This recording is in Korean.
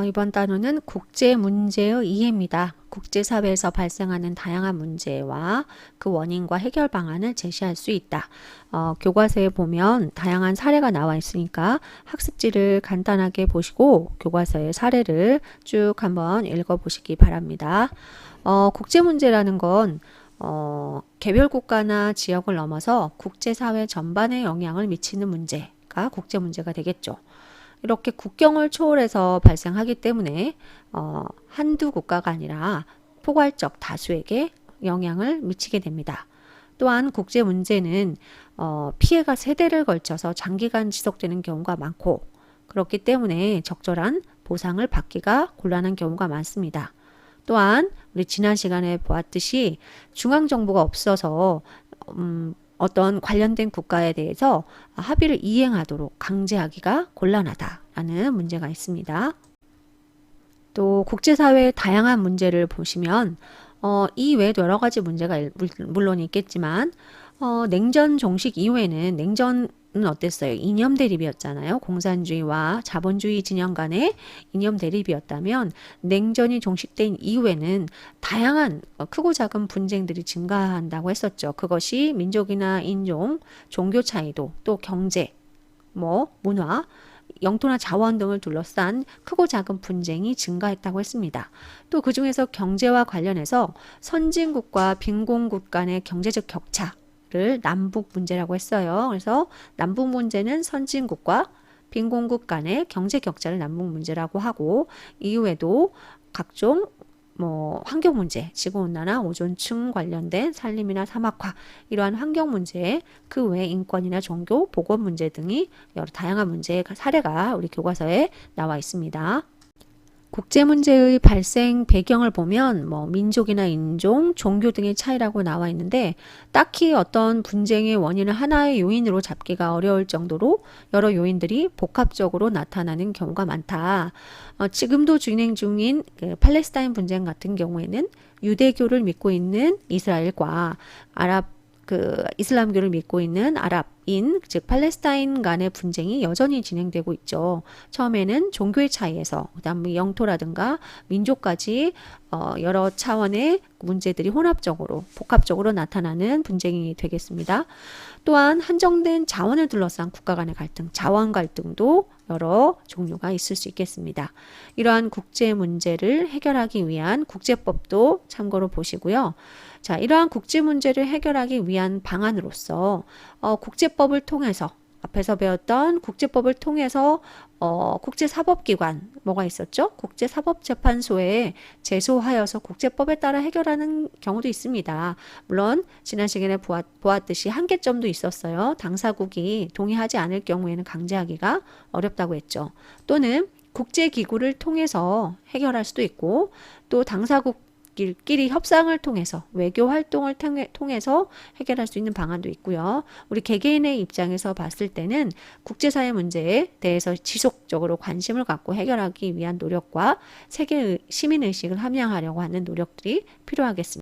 이번 단어는 국제 문제의 이해입니다. 국제사회에서 발생하는 다양한 문제와 그 원인과 해결 방안을 제시할 수 있다. 교과서에 보면 다양한 사례가 나와 있으니까 학습지를 간단하게 보시고 교과서의 사례를 쭉 한번 읽어보시기 바랍니다. 국제 문제라는 건 개별 국가나 지역을 넘어서 국제사회 전반에 영향을 미치는 문제가 국제 문제가 되겠죠. 이렇게 국경을 초월해서 발생하기 때문에 한두 국가가 아니라 포괄적 다수에게 영향을 미치게 됩니다. 또한 국제 문제는 피해가 세대를 걸쳐서 장기간 지속되는 경우가 많고 그렇기 때문에 적절한 보상을 받기가 곤란한 경우가 많습니다. 또한 우리 지난 시간에 보았듯이 중앙정부가 없어서 어떤 관련된 국가에 대해서 합의를 이행하도록 강제하기가 곤란하다라는 문제가 있습니다. 또 국제사회의 다양한 문제를 보시면 이 외에도 여러 가지 문제가 물론 있겠지만 냉전 종식 이후에는 냉전은 어땠어요? 이념 대립이었잖아요. 공산주의와 자본주의 진영 간의 이념 대립이었다면 냉전이 종식된 이후에는 다양한 크고 작은 분쟁들이 증가한다고 했었죠. 그것이 민족이나 인종, 종교 차이도 또 경제, 문화, 영토나 자원 등을 둘러싼 크고 작은 분쟁이 증가했다고 했습니다. 또 그 중에서 경제와 관련해서 선진국과 빈곤국 간의 경제적 격차를 남북 문제라고 했어요. 그래서 남북 문제는 선진국과 빈곤국 간의 경제 격차를 남북 문제라고 하고 이후에도 각종 환경 문제, 지구온난화, 오존층 관련된 산림이나 사막화 이러한 환경 문제, 그 외 인권이나 종교, 보건 문제 등이 여러 다양한 문제의 사례가 우리 교과서에 나와 있습니다. 국제 문제의 발생 배경을 보면 민족이나 인종, 종교 등의 차이라고 나와 있는데 딱히 어떤 분쟁의 원인을 하나의 요인으로 잡기가 어려울 정도로 여러 요인들이 복합적으로 나타나는 경우가 많다. 지금도 진행 중인 그 팔레스타인 분쟁 같은 경우에는 유대교를 믿고 있는 이스라엘과 이슬람교를 믿고 있는 아랍인, 즉 팔레스타인 간의 분쟁이 여전히 진행되고 있죠. 처음에는 종교의 차이에서, 그다음 영토라든가 민족까지 여러 차원의 문제들이 혼합적으로, 복합적으로 나타나는 분쟁이 되겠습니다. 또한 한정된 자원을 둘러싼 국가 간의 갈등, 자원 갈등도 여러 종류가 있을 수 있겠습니다. 이러한 국제 문제를 해결하기 위한 국제법도 참고로 보시고요. 자, 이러한 국제 문제를 해결하기 위한 방안으로서 국제법을 통해서 앞에서 배웠던 국제법을 통해서 국제사법기관 뭐가 있었죠? 국제사법재판소에 제소하여서 국제법에 따라 해결하는 경우도 있습니다. 물론 지난 시간에 보았듯이 한계점도 있었어요. 당사국이 동의하지 않을 경우에는 강제하기가 어렵다고 했죠. 또는 국제기구를 통해서 해결할 수도 있고 또 당사국 끼리 협상을 통해서 외교 활동을 통해서 해결할 수 있는 방안도 있고요. 우리 개개인의 입장에서 봤을 때는 국제사회 문제에 대해서 지속적으로 관심을 갖고 해결하기 위한 노력과 세계 시민의식을 함양하려고 하는 노력들이 필요하겠습니다.